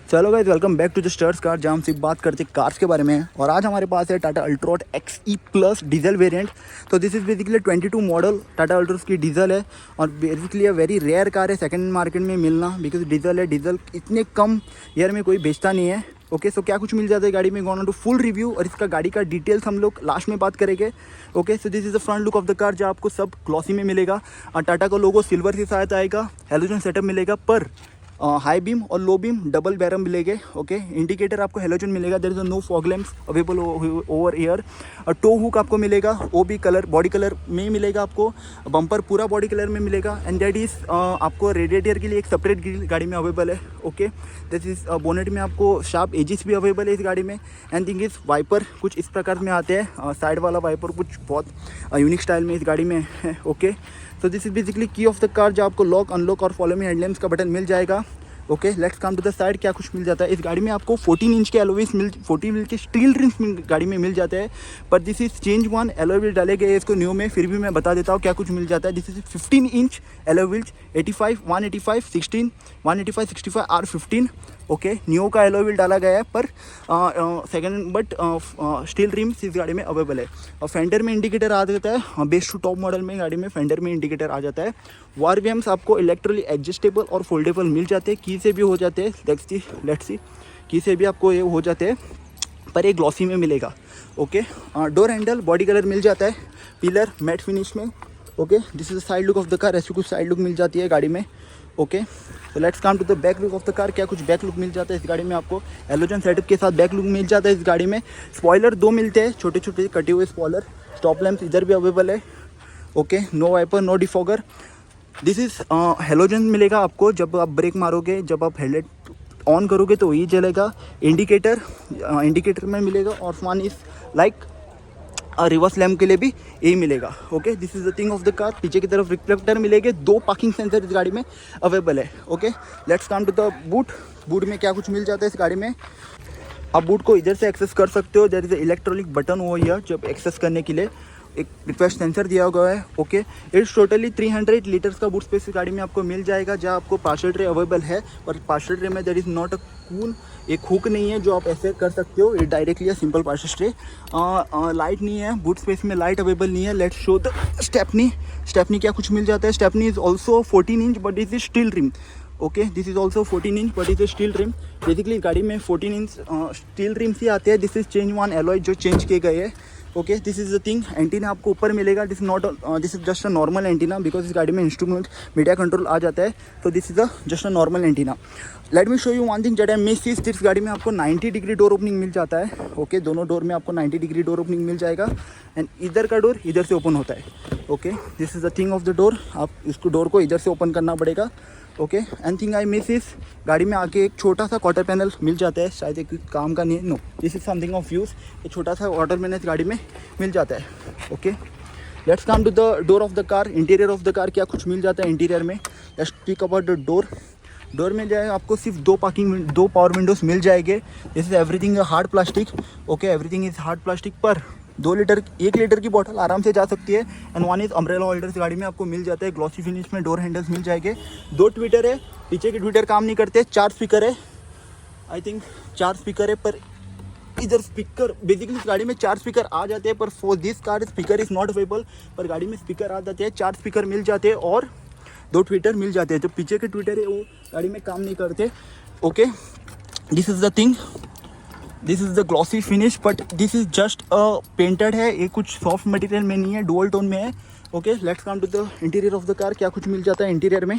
चलो guys, welcome back to the stars car, जहाँ हम सिर्फ बात करते हैं कार्स के बारे में। और आज हमारे पास है Tata Altroz XE plus diesel variant. तो this is basically 22 model Tata Altroz की डीजल है और बेसिकली ये वेरी रेयर कार है सेकंड मार्केट में मिलना, बिकॉज डीजल है। डीजल इतने कम ईयर में कोई बेचता नहीं है। ओके, सो क्या कुछ मिल जाता है गाड़ी में, गोना टू फुल रिव्यू और इसका गाड़ी का डिटेल्स हम लोग लास्ट में बात करेंगे। Okay, so this is the front look of the car, जहाँ आपको सब ग्लॉसी में मिलेगा और टाटा का लोगो सिल्वर के साथ आएगा। हेलोजन सेटअप मिलेगा, पर हाई बीम और लो बीम डबल बैरम मिलेंगे। ओके, इंडिकेटर आपको हेलोजन मिलेगा। There is no fog lamps available over here. और टो हुक आपको मिलेगा, वो भी कलर बॉडी कलर में मिलेगा आपको। बम्पर पूरा बॉडी कलर में मिलेगा। एंड दैट इज़ आपको रेडिएटर के लिए एक सेपरेट ग्रिल गाड़ी में अवेलेबल है। ओके, दिस इज बोनेट में आपको शार्प एजिस भी अवेलेबल है इस गाड़ी में। एंड थिंग इज़ वाइपर कुछ इस प्रकार में आते हैं, साइड वाला वाइपर कुछ बहुत यूनिक स्टाइल में इस गाड़ी में है। Okay, so this is basically key of the car, जो आपको लॉक अनलॉक और फॉलो मी हेडलैम्प्स का बटन मिल जाएगा। Okay, let's come to the side, क्या कुछ मिल जाता है इस गाड़ी में। आपको 14 इंच के एलॉय व्हील्स 14 इंच के स्टील रिम्स गाड़ी में मिल जाते हैं, पर this is change one. Alloy wheel डाले गए इसको न्यू में, फिर भी मैं बता देता हूँ क्या कुछ मिल जाता है। This is 15 inch alloy wheels 85, 185, 16, 185, 65 R15। Okay, new का एलॉय व्हील डाला गया है, पर सेकेंड बट स्टील रिम्स इस गाड़ी में अवेलेबल है। और फेंडर में इंडिकेटर आ जाता है, बेस्ट टू टॉप मॉडल में गाड़ी में फेंडर में इंडिकेटर आ जाता है। वार वेम्स आपको इलेक्ट्रिकली एडजस्टेबल और फोल्डेबल मिल जाते हैं, की से भी हो जाते हैं। लेट्स सी, की से भी आपको ये हो जाते हैं, पर एक ग्लॉसी में मिलेगा। Okay, door handle body colour मिल जाता है, पिलर मैट फिनिश में। Okay, this is the side look of the car, ऐसी कुछ साइड लुक मिल जाती है गाड़ी में। ओके, तो let's come to the back look of the car, क्या कुछ बैक लुक मिल जाता है इस गाड़ी में। आपको हेलोजन सेटअप के साथ बैक लुक मिल जाता है इस गाड़ी में। स्पॉइलर दो मिलते हैं, छोटे छोटे कटे हुए स्पॉइलर। स्टॉप लैंप्स इधर भी अवेलेबल है। Okay, no wiper no defogger. This is halogen मिलेगा आपको जब आप ब्रेक मारोगे, जब आप हेडलाइट ऑन करोगे तो ये जलेगा। इंडिकेटर में मिलेगा। और one is like reverse lamp के लिए भी यही मिलेगा। Okay, this is the thing of the car. पीछे की तरफ रिफ्लेक्टर मिलेंगे, 2 पार्किंग सेंसर इस गाड़ी में अवेलेबल है। Okay, let's come to the boot में क्या कुछ मिल जाता है इस गाड़ी में। आप बूट को इधर से एक्सेस कर सकते हो। देयर इज इलेक्ट्रॉनिक बटन हो हियर, जब एक्सेस करने के लिए एक रिक्वेस्ट सेंसर दिया हुआ है। ओके, इट्स टोटली 300 लीटर्स का बूट स्पेस इस गाड़ी में आपको मिल जाएगा, जहाँ आपको पार्सल ट्रे अवेलेबल है। और पार्सल ट्रे में there is not a cool, एक हुक नहीं है जो आप ऐसे कर सकते हो, ये directly simple parcel tray. Light नहीं है बूट स्पेस में, लाइट अवेलेबल नहीं है। लेट्स शो द स्टेपनी क्या कुछ मिल जाता है। Stepney is also 14 inch but is steel rim. Okay, this is also 14 inch but is steel rim. Basically गाड़ी में 14 इंच स्टील रिम्स ही आते हैं। This is change one alloy जो चेंज किए गए हैं। Okay, this is the thing. Antenna आपको ऊपर मिलेगा। This is just a normal antenna, because इस गाड़ी में इंस्ट्रूमेंट मीडिया कंट्रोल आ जाता है। तो this is just a normal antenna. Late me show you one thing that I miss is, इस गाड़ी में आपको 90 डिग्री डोर ओपनिंग मिल जाता है। ओके, दोनों डोर में आपको 90 डिग्री डोर ओपनिंग मिल जाएगा। एंड इधर का डोर इधर से ओपन होता है। Okay, this is the thing of the door. आप इसको डोर को इधर से ओपन करना पड़ेगा। Okay, and thing I miss is, गाड़ी में आके एक छोटा सा क्वार्टर पैनल मिल जाता है, शायद एक काम का नहीं है। No, this is something of use. एक छोटा सा क्वार्टर पैनल गाड़ी में मिल जाता है। Okay, let's come to the door of the car. Interior of the car क्या कुछ मिल जाता है इंटीरियर में। Let's speak about the door में जाए आपको सिर्फ 2 पावर विंडोज़ मिल जाएंगे। This is everything hard plastic. Okay, everything is hard plastic, पर 1 लीटर की बोतल आराम से जा सकती है। And one is umbrella holders गाड़ी में आपको मिल जाता है। ग्लॉसी फिनिश में डोर हैंडल्स मिल जाएंगे। 2 ट्विटर है, पीछे के ट्विटर काम नहीं करते। 4 स्पीकर है, आई थिंक 4 स्पीकर है, पर इधर स्पीकर बेसिकली इस गाड़ी में 4 स्पीकर आ जाते हैं, पर for this car speaker is not available. पर गाड़ी में स्पीकर आ जाते हैं, 4 स्पीकर मिल जाते हैं और 2 ट्विटर मिल जाते हैं। जो पीछे के ट्विटर है वो गाड़ी में काम नहीं करते। Okay, this is the thing. This is the glossy finish, but this is just painted है, ये कुछ सॉफ्ट मटेरियल में नहीं है, डुअल टोन में है। Okay, let's come to the interior of the car, क्या कुछ मिल जाता है इंटीरियर में।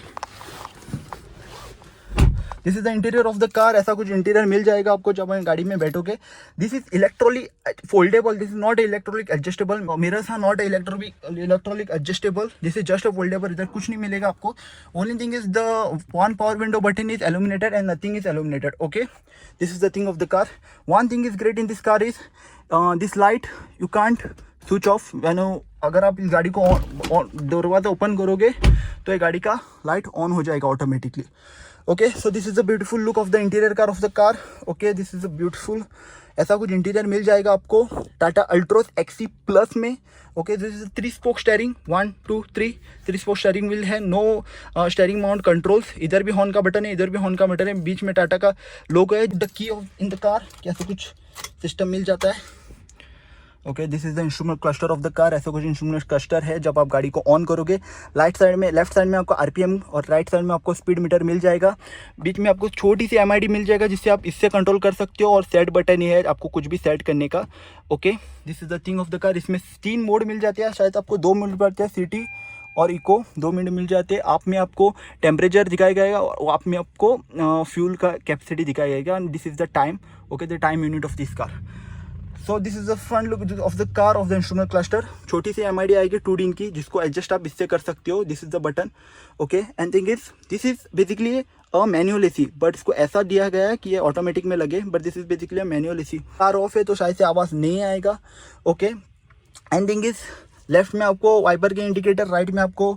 This is the interior of the car. ऐसा कुछ इंटीरियर मिल जाएगा आपको जब आप गाड़ी में बैठोगे। This is electronic foldable, this is not electronic adjustable. Mirrors are not electronic adjustable, this is just a foldable. इधर कुछ नहीं मिलेगा आपको। Only thing is the 1 power window button is illuminated and nothing is illuminated. Okay, this is the thing of the car. One thing is great in this car is this light you can't switch off. अगर आप इस गाड़ी को दरवाजा open करोगे तो ये गाड़ी का लाइट ऑन हो जाएगा automatically. Okay, so this is the beautiful look of the interior car of the car. Okay, this is a beautiful ऐसा कुछ इंटीरियर मिल जाएगा आपको टाटा अल्ट्रोज एक्सी प्लस में। Okay, this is 3 spoke steering, 1 2 3 spoke steering wheel है, no steering mount controls. इधर भी horn का button है, इधर भी हॉर्न का बटन है, बीच में टाटा का लोगो है। The key in the car, कैसे कुछ सिस्टम मिल जाता है। Okay, this is the instrument cluster of the car. ऐसा कुछ इंस्ट्रूमेंट क्लस्टर है। जब आप गाड़ी को ऑन करोगे, लेफ्ट साइड में आपको आरपीएम और राइट साइड में आपको स्पीड मीटर मिल जाएगा। बीच में आपको छोटी सी एमआईडी मिल जाएगा जिससे आप इससे कंट्रोल कर सकते हो, और सेट बटन ही है आपको कुछ भी सेट करने का। Okay, this is the thing of the car. इसमें 3 मोड मिल जाते हैं, शायद आपको 2 मिल पाते हैं, सिटी और इको 2 मिनट मिल जाते हैं। आप में आपको टेम्परेचर दिखाया जाएगा और आप में आपको फ्यूल का कैपेसिटी दिखाया जाएगा, and this is the time. Okay, the time unit of this car. So this is the front look of the car of the instrument cluster. छोटी सी एमआईडी आएगी 2 दिन की, जिसको एडजस्ट आप इससे कर सकते हो। This is the button. Okay, and thing is this is basically a manual AC, but इसको ऐसा दिया गया है कि ये ऑटोमेटिक में लगे, but this is basically a manual AC. Car of है तो शायद से आवाज़ नहीं आएगा। Okay, and thing is left में आपको वाइपर के इंडिकेटर, राइट में आपको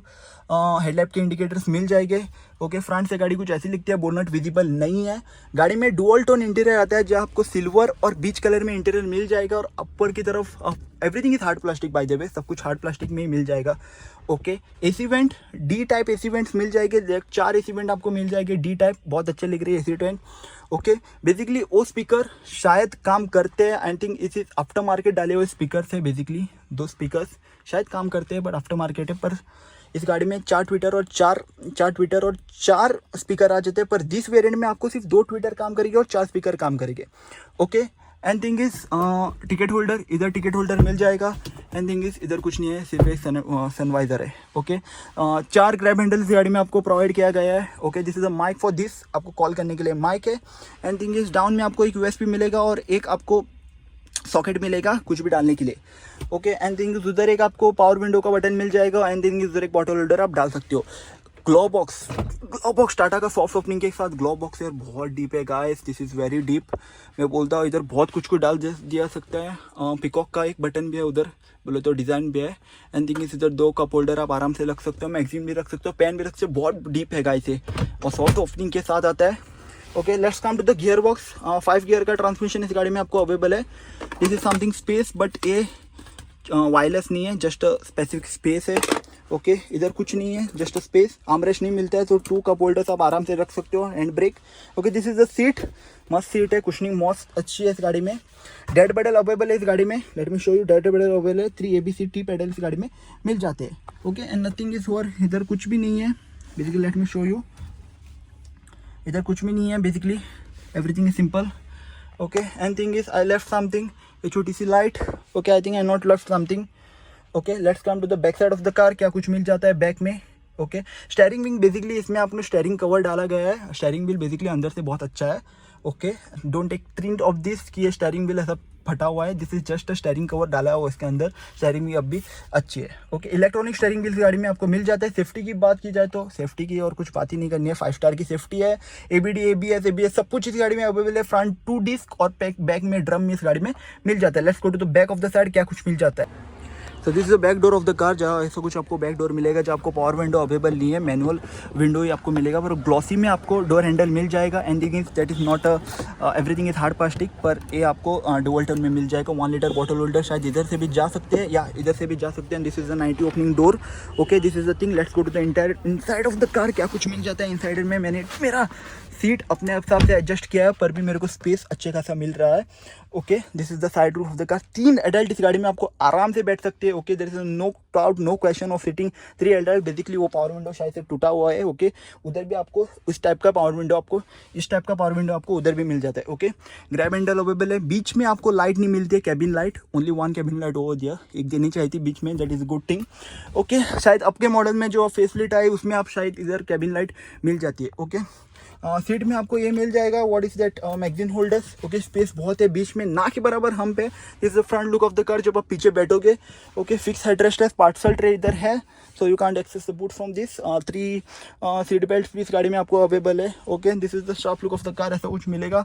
हेडलाइट के इंडिकेटर्स मिल जाएंगे। ओके, फ्रंट से गाड़ी कुछ ऐसी लिखती है, बोनट विजिबल नहीं है। गाड़ी में डुअल टोन इंटीरियर आता है, जहाँ आपको सिल्वर और बीच कलर में इंटीरियर मिल जाएगा, और अपर की तरफ everything is hard plastic, by the way सब कुछ हार्ड प्लास्टिक में ही मिल जाएगा। Okay, AC vent D type AC vents मिल जाएंगे, 4 एसी वेंट आपको मिल जाएंगे डी टाइप, बहुत अच्छे लग रही है एसी वेंट। ओके, बेसिकली वो स्पीकर शायद काम करते हैं, आई थिंक इस आफ्टर मार्केट डाले हुए स्पीकर्स है। बेसिकली 2 स्पीकर्स शायद काम करते हैं, बट आफ्टर मार्केट है। पर इस गाड़ी में 4 ट्विटर और 4 स्पीकर आ जाते हैं, पर दिस वेरिएंट में आपको सिर्फ 2 ट्विटर काम करेंगे और 4 स्पीकर काम करेंगे। Okay, and thing is ticket holder, इधर टिकट होल्डर मिल जाएगा। एंड थिंग इज इधर कुछ नहीं है, सिर्फ एक सनवाइजर है। ओके, 4 ग्रैब हैंडल इस गाड़ी में आपको प्रोवाइड किया गया है। Okay, this is a mic for this, आपको कॉल करने के लिए माइक है। एंड थिंग इज डाउन में आपको एक यूएसबी मिलेगा और एक आपको सॉकेट मिलेगा कुछ भी डालने के लिए। ओके, एंड थिंग उधर एक आपको पावर विंडो का बटन मिल जाएगा, एंड थिंग उधर एक बॉटल होल्डर आप डाल सकते हो। ग्लो बॉक्स टाटा का सॉफ्ट ओपनिंग के साथ ग्लो बॉक्स है, बहुत डीप है guys, this is very deep. मैं बोलता हूँ इधर बहुत कुछ डाल दिया सकता है। पिकॉक का एक बटन भी है उधर, बोले तो डिज़ाइन भी है। एंड थिंग इधर 2 कप होल्डर आप आराम से रख सकते हो, मैगजीन भी रख सकते हो, पेन भी रख सकते हो, बहुत डीप है गाइस ये, और सॉफ्ट ओपनिंग के साथ आता है। Okay, let's come to the gear box. 5 gear का ट्रांसमिशन इस गाड़ी में आपको अवेलेबल है। This is something space, but ये वायरलेस नहीं है, जस्ट स्पेसिफिक स्पेस है। ओके, इधर कुछ नहीं है, जस्ट स्पेस। आर्मरेस्ट नहीं मिलता है, तो 2 कप होल्डर्स आप आराम से रख सकते हो, hand brake. Okay, this is the seat, मस्त सीट है, कुशनिंग मस्त अच्छी है इस गाड़ी में। डेड पेडल अवेलेबल है इस गाड़ी में, late me show you. Dead pedal available है, 3 ABCT पेडल इस गाड़ी में मिल जाते हैं। Okay, and nothing is over, इधर कुछ भी नहीं है basically, let me show you. इधर कुछ भी नहीं है basically, everything is simple. Okay, and thing is I left something, ये छोटी सी light. Okay, I think I not left something. Okay, let's come to the back side of the car, क्या कुछ मिल जाता है बैक में। ओके, स्टेयरिंग व्हील बेसिकली इसमें आपने स्टेयरिंग कवर डाला गया है। स्टेयरिंग व्हील बेसिकली अंदर से बहुत अच्छा है। Okay, don't take print of this कि ये स्टेयरिंग व्हील ऐसा फटा हुआ है, this is just steering cover डाला हुआ इसके अंदर। स्टेयरिंग व्हील अब भी अच्छी है। ओके, इलेक्ट्रॉनिक स्टेयरिंग व्हील गाड़ी में आपको मिल जाता है। सेफ्टी की बात की जाए तो सेफ्टी की और कुछ बात ही नहीं करनी है, 5 स्टार की सेफ्टी है। ABD ABS सब कुछ इस गाड़ी में अवेलेबल है। फ्रंट 2 डिस्क और बैक में ड्रम में इस गाड़ी में मिल जाता है। Let's go to the back of the side, क्या कुछ मिल जाता है। So this is the back door of the car, जहाँ ऐसा कुछ आपको बैक डोर मिलेगा, जहाँ आपको पावर विंडो अवेलेबल नहीं है, मैनुअल विंडो ही आपको मिलेगा, पर ग्लॉसी में आपको डोर हैंडल मिल जाएगा। And thing is that is not everything is hard plastic, पर ये आपको डुअल टोन में मिल जाएगा। 1 लीटर बॉटल होल्डर शायद इधर से भी जा सकते हैं या इधर से भी जा सकते हैं। This is the 90 opening door. Okay, this is the thing, let's go to the inside of the car, क्या कुछ मिल जाता है इनसाइड में। मैंने मेरा सीट अपने हिसाब से एडजस्ट किया है, पर भी मेरे को स्पेस अच्छे खासा मिल रहा है। Okay, this is the side roof of the car. 3 adult इस गाड़ी में आपको आराम से बैठ सकते हैं। Okay, there is no doubt, no question of sitting 3 adult. Basically वो पावर विंडो शायद से टूटा हुआ है। ओके, उधर भी आपको इस टाइप का पावर विंडो, आपको इस टाइप का पावर विंडो आपको उधर भी मिल जाता है। ओके, ग्रैब हैंडल अवेलेबल है। बीच में आपको लाइट नहीं मिलती है, cabin light, only 1 cabin light over दिया, एक देनी चाहिए थी बीच में, that is good thing. Okay, शायद आपके मॉडल में जो फेसलिट आई उसमें आप शायद इधर कैबिन लाइट मिल जाती है। ओके, सीट में आपको ये मिल जाएगा, what is that, magazine holders. Okay, space बहुत है, बीच में ना के बराबर हम पे। This is the front look of the car, जब आप पीछे बैठोगे। ओके, फिक्स हेडरेस्ट है, पार्सल ट्रे इधर है, so you can't access the boot from this. 3 seat belt भी इस गाड़ी में आपको अवेलेबल है। Okay, this is the shop look of the car, ऐसा कुछ मिलेगा।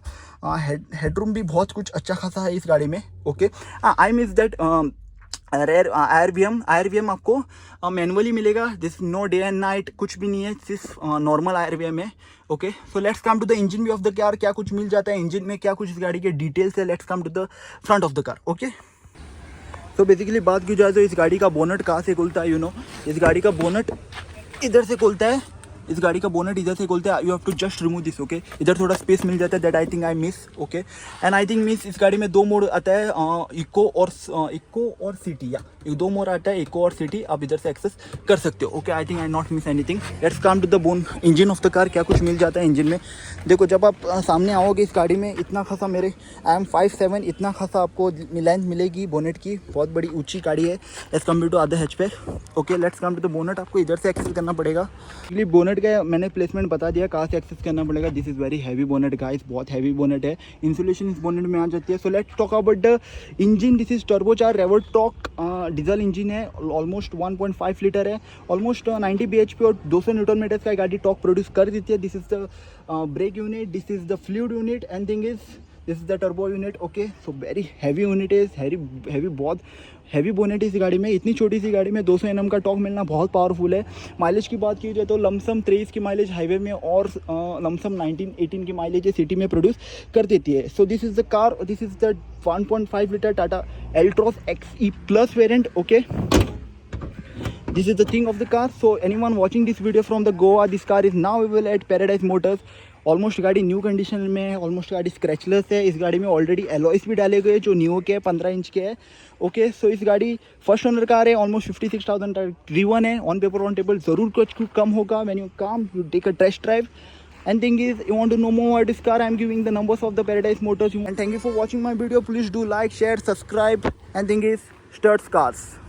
हेडरूम भी बहुत कुछ अच्छा खासा है इस गाड़ी में। Okay, I mean that R V M आपको मैनुअली मिलेगा. This no day and night, कुछ भी नहीं है, सिर्फ नॉर्मल आर.वी.एम है. Okay, so let's come to the engine view of the car. क्या कुछ मिल जाता है इंजन में, क्या कुछ इस गाड़ी के डिटेल्स है. Let's come to the front of the car. Okay, तो बेसिकली बात की जाए तो इस गाड़ी का बोनट कहाँ से खुलता है, इस गाड़ी का बोनट इधर से खुलता है. इस गाड़ी का बोनट इधर से खोलते हैं. You have to just remove this. Okay, इधर थोड़ा स्पेस मिल जाता है, that I think I miss. Okay, and I think miss इस गाड़ी में 2 मोड आता है, इको और सिटी. या 2 मोड आता है, इको और सिटी. आप इधर से एक्सेस कर सकते हो. Okay, I think I not miss anything. Let's come to the bone engine of the car. क्या कुछ मिल जाता है इंजन में. देखो, जब आप सामने आओगे इस गाड़ी में, इतना खासा मेरे आई एम 5'7", इतना खासा आपको लेंथ मिलेगी बोनेट की. बहुत बड़ी ऊंची गाड़ी है as compare to other hatchback. Okay, let's come to the bonnet. आपको इधर से एक्सेस करना पड़ेगा. बोनट का मैंने प्लेसमेंट बता दिया, कहाँ से एक्सेस करना पड़ेगा. This is very heavy bonnet guys, बहुत हैवी बोनेट है. इंसुलेशन इस बोनेट में आ जाती है. So let's talk about the engine. This is turbocharge Revotorq diesel engine है. ऑलमोस्ट 1.5 लीटर है, ऑलमोस्ट 90 bhp और 200 न्यूटन मीटर्स का गाड़ी टॉर्क प्रोड्यूस कर देती है. This is the brake unit, this is the fluid unit and thing is this is the turbo unit. Okay, so very heavy unit is heavy बहुत heavy bonnet इस गाड़ी में. इतनी छोटी सी गाड़ी में 200 Nm का टॉर्क मिलना बहुत पावरफुल है. माइलेज की बात की जाए तो लमसम 23 की माइलेज हाईवे में और लमसम 19-18 की माइलेज सिटी में प्रोड्यूस कर देती है. So this is the car, this is the 1.5 litre Tata एल्ट्रॉस XE plus variant. Okay, this is the thing of the car. So anyone watching this video from the Goa, this car is now available at Paradise Motors. Almost गाड़ी new condition में है, almost गाड़ी scratchless है. इस गाड़ी में already Alois भी डाले गए जो न्यू के 15 इंच के है. ओके, सो इस गाड़ी फर्स्ट ओनर कार है, ऑलमोस्ट 56,000 ड्रीवन है. ऑन पेपर ऑन टेबल ज़रूर कुछ कम होगा. When you come you take a test drive. And thing is, you want to know more about this car, I am giving the numbers of the Paradise Motors. And thank you for watching my video. Please do like, share, subscribe. And thing is, Sturts Cars.